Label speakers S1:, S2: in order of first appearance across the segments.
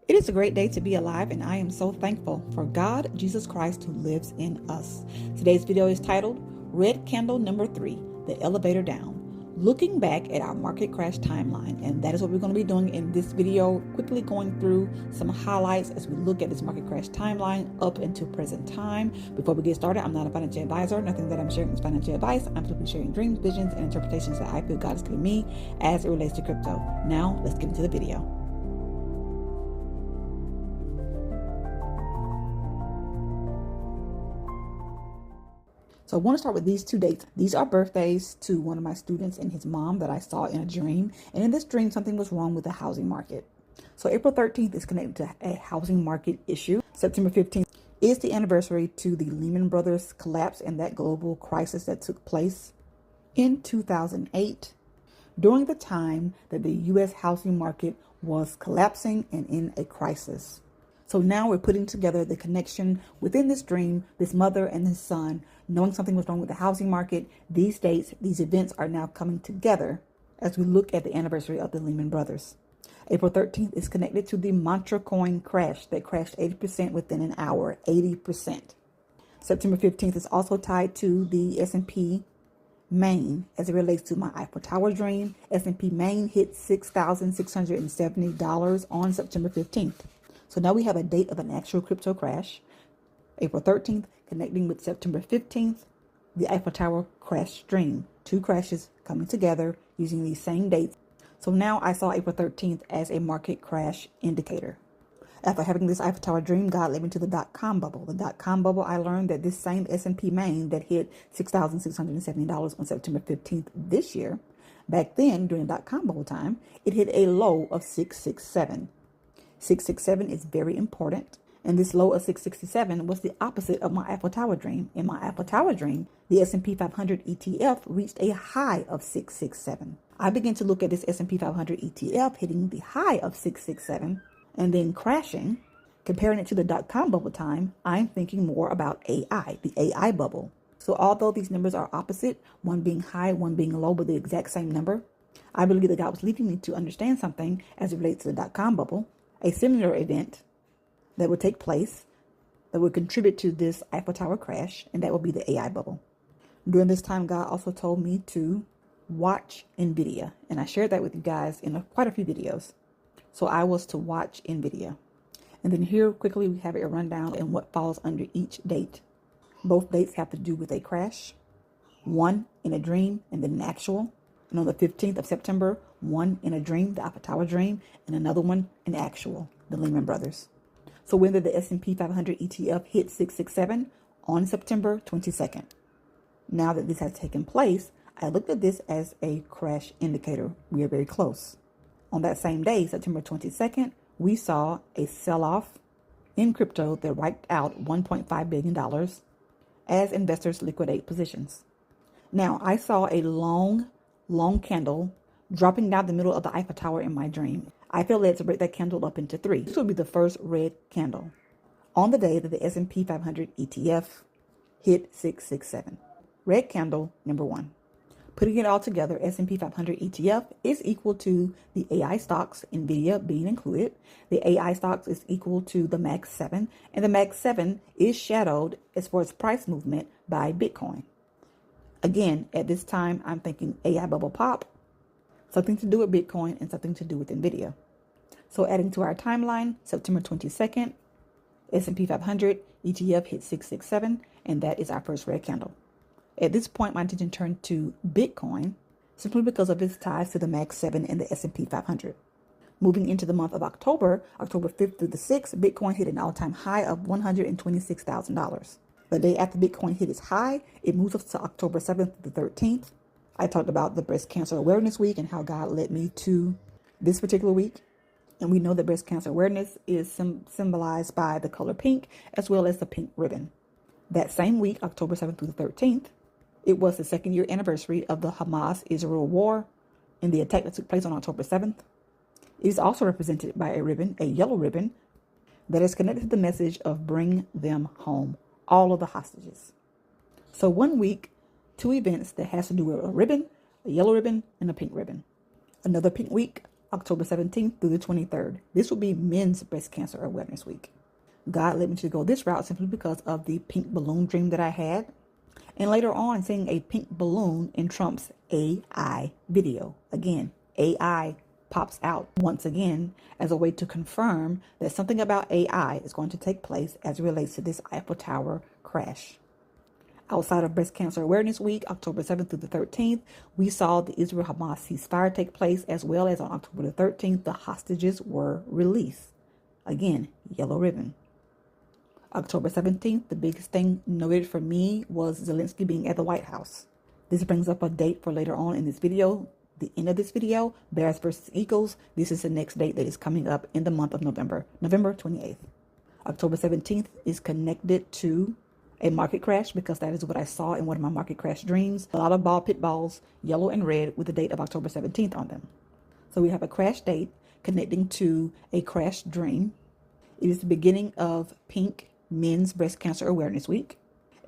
S1: It is a great day to be alive, and I am so thankful for God, Jesus Christ, who lives in us. Today's video is titled, Red Candle Number 3, The Elevator Down. Looking back at our market crash timeline, and that is what we're going to be doing in this video, quickly going through some highlights as we look at this market crash timeline up until present time. Before we get started, I'm not a financial advisor. Nothing that I'm sharing is financial advice. I'm simply sharing dreams, visions, and interpretations that I feel God has given me as it relates to crypto. Now, let's get into the video. So I want to start with these two dates. These are birthdays to one of my students and his mom that I saw in a dream. And in this dream, something was wrong with the housing market. So April 13th is connected to a housing market issue. September 15th is the anniversary to the Lehman Brothers collapse and that global crisis that took place in 2008, during the time that the U.S. housing market was collapsing and in a crisis. So now we're putting together the connection within this dream, this mother and this son, knowing something was wrong with the housing market. These dates, these events are now coming together as we look at the anniversary of the Lehman Brothers. April 13th is connected to the Mantra coin crash that crashed 80% within an hour, 80%. September 15th is also tied to the S&P Main as it relates to my Eiffel Tower dream. S&P Main hit $6,670 on September 15th. So now we have a date of an actual crypto crash, April 13th, connecting with September 15th, the Eiffel Tower crash dream. Two crashes coming together using these same dates. So now I saw April 13th as a market crash indicator. After having this Eiffel Tower dream, God led me to the dot-com bubble. The dot-com bubble, I learned that this same S&P Main that hit $6,670 on September 15th this year, back then during the dot-com bubble time, it hit a low of 667. 667 is very important, and this low of 667 was the opposite of my Eiffel Tower dream. In my Eiffel Tower dream, the S&P 500 ETF reached a high of 667. I began to look at this S&P 500 ETF hitting the high of 667 and then crashing. Comparing it to the dot-com bubble time, I'm thinking more about AI, the AI bubble. So although these numbers are opposite, one being high, one being low, but the exact same number, I believe that God was leading me to understand something as it relates to the dot-com bubble, a similar event that would take place that would contribute to this Eiffel Tower crash, and that will be the AI bubble. During this time, God also told me to watch NVIDIA, and I shared that with you guys in quite a few videos. So I was to watch NVIDIA. And then here, quickly, we have a rundown and what falls under each date. Both dates have to do with a crash, one in a dream and then an actual. And on the 15th of September, one in a dream, the Eiffel Tower dream, and another one, an actual, the Lehman Brothers. So when did the S&P 500 ETF hit 667? On September 22nd. Now that this has taken place, I looked at this as a crash indicator. We are very close. On that same day, September 22nd, we saw a sell-off in crypto that wiped out $1.5 billion as investors liquidate positions. Now, I saw a long candle dropping down the middle of the Eiffel Tower in my dream. I felt led to break that candle up into three. This would be the first red candle on the day that the S&P 500 ETF hit 667. Red candle number one. Putting it all together, S&P 500 ETF is equal to the AI stocks, NVIDIA being included. The AI stocks is equal to the MAX 7, and the MAX 7 is shadowed as far as price movement by Bitcoin. Again, at this time, I'm thinking AI bubble pop, something to do with Bitcoin and something to do with NVIDIA. So adding to our timeline, September 22nd, S&P 500 ETF hit 667, and that is our first red candle. At this point, my attention turned to Bitcoin simply because of its ties to the MAX 7 and the S&P 500. Moving into the month of October 5th through the 6th, Bitcoin hit an all-time high of $126,000. The day after Bitcoin hit its high, it moves us to October 7th to the 13th. I talked about the Breast Cancer Awareness Week and how God led me to this particular week. And we know that breast cancer awareness is symbolized by the color pink as well as the pink ribbon. That same week, October 7th through the 13th, it was the second year anniversary of the Hamas-Israel war and the attack that took place on October 7th. It is also represented by a ribbon, a yellow ribbon, that is connected to the message of bring them home, all of the hostages. So 1 week, two events that has to do with a ribbon, a yellow ribbon, and a pink ribbon. Another pink week, October 17th through the 23rd. This will be Men's Breast Cancer Awareness Week. God led me to go this route simply because of the pink balloon dream that I had. And later on, seeing a pink balloon in Trump's AI video. Again, AI pops out once again as a way to confirm that something about AI is going to take place as it relates to this Eiffel Tower crash. Outside of Breast Cancer Awareness Week, October 7th through the 13th, we saw the Israel-Hamas ceasefire take place, as well as on October the 13th, the hostages were released. Again, yellow ribbon. October 17th, the biggest thing noted for me was Zelensky being at the White House. This brings up a date for later on in this video, the end of this video, Bears versus Eagles. This is the next date that is coming up in the month of November, November 28th. October 17th is connected to a market crash because that is what I saw in one of my market crash dreams. A lot of ball pit balls, yellow and red, with the date of October 17th on them. So we have a crash date connecting to a crash dream. It is the beginning of Pink Men's Breast Cancer Awareness Week.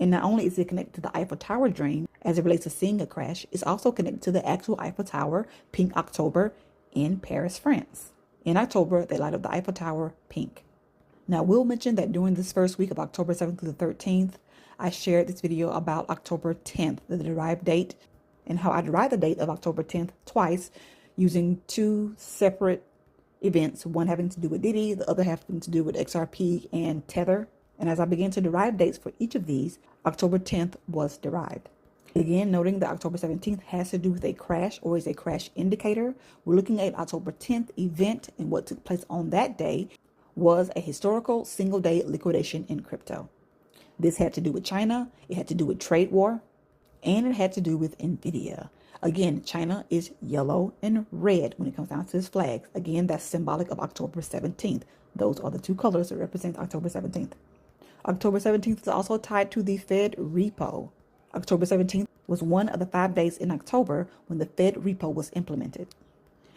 S1: And not only is it connected to the Eiffel Tower dream as it relates to seeing a crash, it's also connected to the actual Eiffel Tower, Pink October, in Paris, France. In October, they light up the Eiffel Tower pink. Now, we'll mention that during this first week of October 7th through the 13th, I shared this video about October 10th, the derived date, and how I derived the date of October 10th twice using two separate events, one having to do with Diddy, the other having to do with XRP and Tether. And as I began to derive dates for each of these, October 10th was derived. Again, noting that October 17th has to do with a crash or is a crash indicator. We're looking at October 10th event, and what took place on that day was a historical single-day liquidation in crypto. This had to do with China, it had to do with trade war, and it had to do with NVIDIA. Again, China is yellow and red when it comes down to its flags. Again, that's symbolic of October 17th. Those are the two colors that represent October 17th. October 17th is also tied to the Fed repo. October 17th was one of the 5 days in October when the Fed repo was implemented.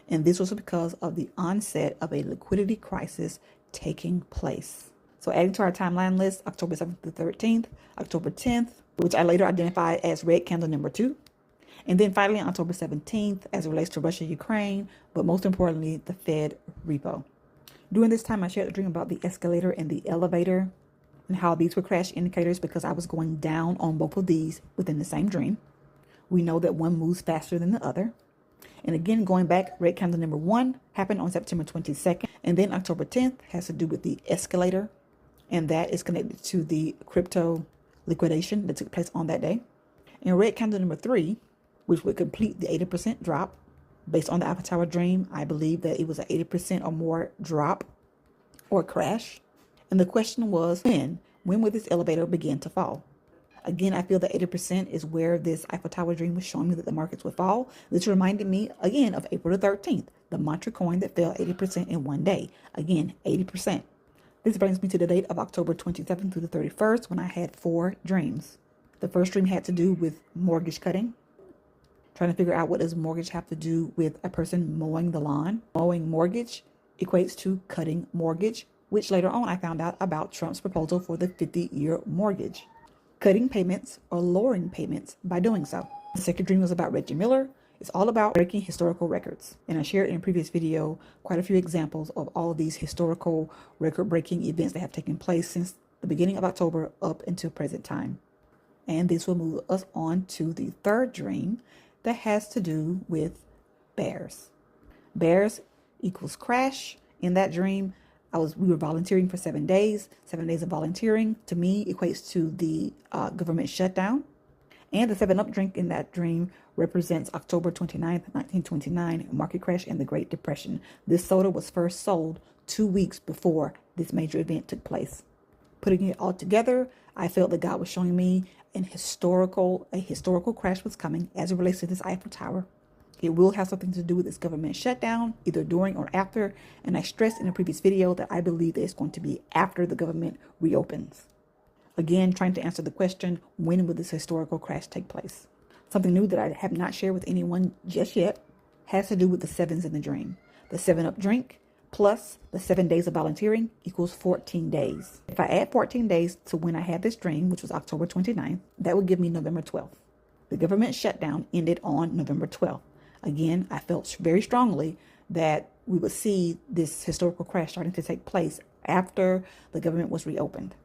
S1: And this was because of the onset of a liquidity crisis taking place. So adding to our timeline list, October 7th to 13th, October 10th, which I later identified as red candle number 2. And then finally on October 17th, as it relates to Russia, Ukraine, but most importantly, the Fed repo. During this time, I shared a dream about the escalator and the elevator and how these were crash indicators because I was going down on both of these within the same dream. We know that one moves faster than the other. And again, going back, red candle number 1 happened on September 22nd. And then October 10th has to do with the escalator. And that is connected to the crypto liquidation that took place on that day. And red candle number 3, which would complete the 80% drop. Based on the Eiffel Tower dream, I believe that it was an 80% or more drop or crash. And the question was, when would this elevator begin to fall? Again, I feel that 80% is where this Eiffel Tower dream was showing me that the markets would fall. This reminded me, again, of April the 13th, the mantra coin that fell 80% in one day. Again, 80%. This brings me to the date of October 27th through the 31st when I had 4 dreams. The first dream had to do with mortgage cutting. Trying to figure out what does mortgage have to do with a person mowing the lawn. Mowing mortgage equates to cutting mortgage, which later on I found out about Trump's proposal for the 50-year mortgage. Cutting payments or lowering payments by doing so. The second dream was about Reggie Miller. It's all about breaking historical records. And I shared in a previous video quite a few examples of all of these historical record-breaking events that have taken place since the beginning of October up until present time. And this will move us on to the third dream that has to do with bears. Bears equals crash. In that dream, we were volunteering for 7 days. 7 days of volunteering to me equates to the government shutdown. And the 7-Up drink in that dream represents October 29th, 1929, market crash and the Great Depression. This soda was first sold 2 weeks before this major event took place. Putting it all together, I felt that God was showing me a historical crash was coming as it relates to this Eiffel Tower. It will have something to do with this government shutdown, either during or after. And I stressed in a previous video that I believe that it's going to be after the government reopens. Again, trying to answer the question, when will this historical crash take place? Something new that I have not shared with anyone just yet has to do with the 7s in the dream. The 7-Up drink plus the 7 days of volunteering equals 14 days. If I add 14 days to when I had this dream, which was October 29th, that would give me November 12th. The government shutdown ended on November 12th. Again, I felt very strongly that we would see this historical crash starting to take place after the government was reopened.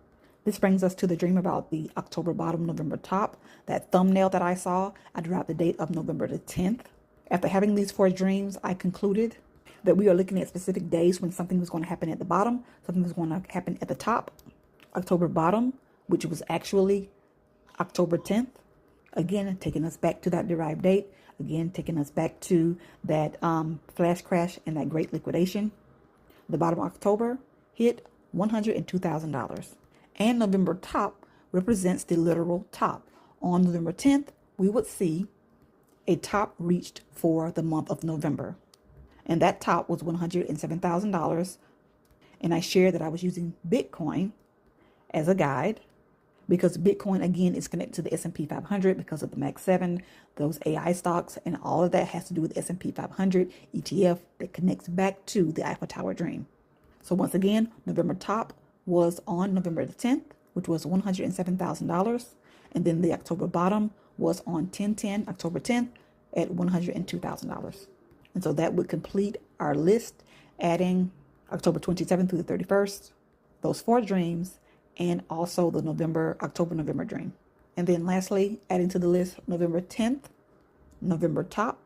S1: This brings us to the dream about the October bottom, November top. That thumbnail that I saw, I derived the date of November the 10th. After having these 4 dreams, I concluded that we are looking at specific days when something was going to happen at the bottom, something was going to happen at the top. October bottom, which was actually October 10th. Again, taking us back to that derived date. Again, taking us back to that flash crash and that great liquidation. The bottom October hit $102,000. And November top represents the literal top. On November 10th, we would see a top reached for the month of November. And that top was $107,000. And I shared that I was using Bitcoin as a guide because Bitcoin, again, is connected to the S&P 500 because of the Max 7, those AI stocks, and all of that has to do with the S&P 500 ETF that connects back to the Eiffel Tower dream. So once again, November top was on November the 10th, which was $107,000. And then the October bottom was on October 10th at $102,000. And so that would complete our list, adding October 27th through the 31st, those 4 dreams, and also the October-November dream. And then lastly, adding to the list, November 10th, November top,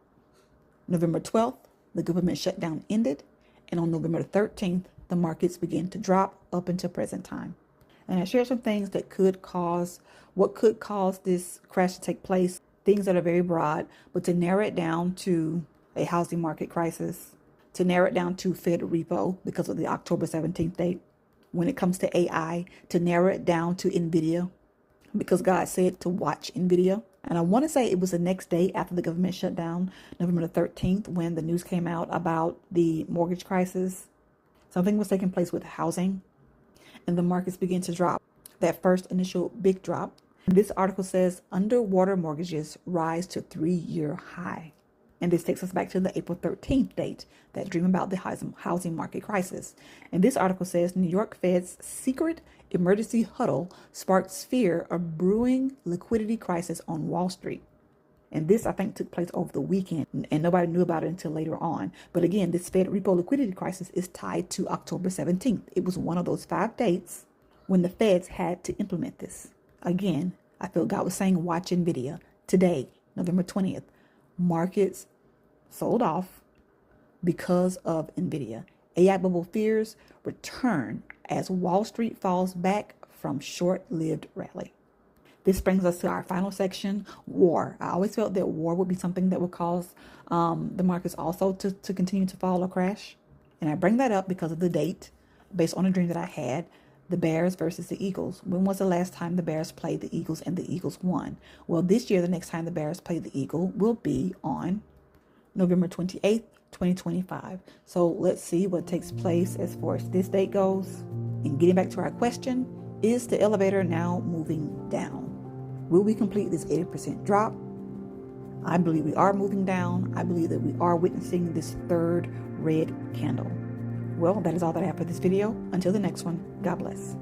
S1: November 12th, the government shutdown ended. And on November 13th, the markets began to drop up until present time. And I shared some things that could cause this crash to take place, things that are very broad, but to narrow it down to a housing market crisis, to narrow it down to Fed repo because of the October 17th date. When it comes to AI, to narrow it down to NVIDIA because God said to watch NVIDIA. And I want to say it was the next day after the government shut down, November the 13th, when the news came out about the mortgage crisis. Something was taking place with housing and the markets began to drop. That first initial big drop. And this article says underwater mortgages rise to 3-year high. And this takes us back to the April 13th date, that dream about the housing market crisis. And this article says New York Fed's secret emergency huddle sparks fear of brewing liquidity crisis on Wall Street. And this, I think, took place over the weekend, and nobody knew about it until later on. But again, this Fed repo liquidity crisis is tied to October 17th. It was one of those 5 dates when the Feds had to implement this. Again, I feel God was saying, watch NVIDIA. Today, November 20th, markets sold off because of NVIDIA. AI bubble fears return as Wall Street falls back from short-lived rally. This brings us to our final section, war. I always felt that war would be something that would cause the markets also to continue to fall or crash. And I bring that up because of the date, based on a dream that I had, the Bears versus the Eagles. When was the last time the Bears played the Eagles and the Eagles won? Well, this year, the next time the Bears play the Eagle will be on November 28th, 2025. So let's see what takes place as far as this date goes. And getting back to our question, is the elevator now moving down? Will we complete this 80% drop? I believe we are moving down. I believe that we are witnessing this 3rd red candle. Well, that is all that I have for this video. Until the next one, God bless.